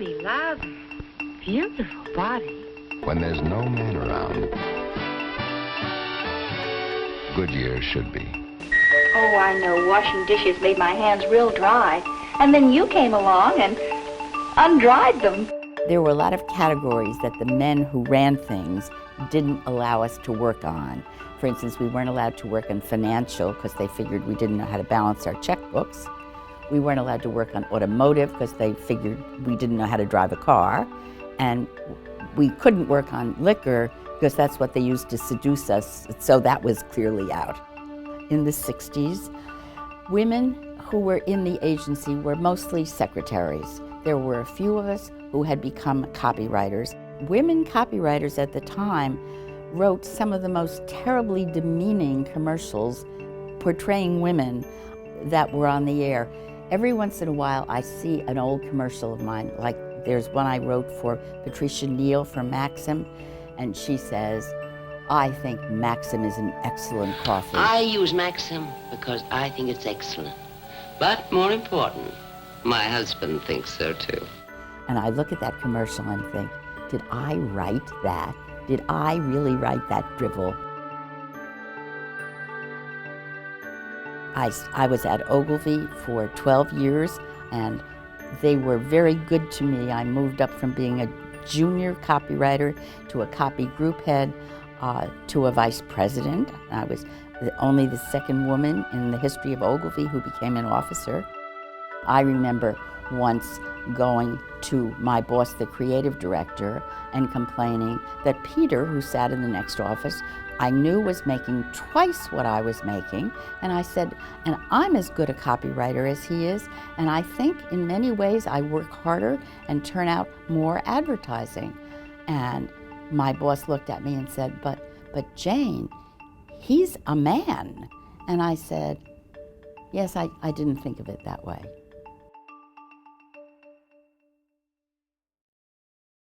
really lousy. Beautiful body. When there's no man around, good years should be. Oh, I know. Washing dishes made my hands real dry. And then you came along and undried them. There were a lot of categories that the men who ran things didn't allow us to work on. For instance, we weren't allowed to work on financial because they figured we didn't know how to balance our checkbooks. We weren't allowed to work on automotive because they figured we didn't know how to drive a car. And we couldn't work on liquor because that's what they used to seduce us, so that was clearly out. In the 60s, women who were in the agency were mostly secretaries. There were a few of us who had become copywriters. Women copywriters at the time wrote some of the most terribly demeaning commercials portraying women that were on the air. Every once in a while I see an old commercial of mine, like there's one I wrote for Patricia Neal from Maxim, and she says, "I think Maxim is an excellent coffee." I use Maxim because I think it's excellent. But more important, my husband thinks so too. And I look at that commercial and think, did I write that? Did I really write that drivel? I was at Ogilvy for 12 years, and they were very good to me. I moved up from being a junior copywriter to a copy group head to a vice president. I was only the second woman in the history of Ogilvy who became an officer. I remember once going to my boss, the creative director, and complaining that Peter, who sat in the next office, I knew was making twice what I was making. And I said, and I'm as good a copywriter as he is, and I think in many ways I work harder and turn out more advertising. And my boss looked at me and said, but Jane, he's a man. And I said, yes, I didn't think of it that way.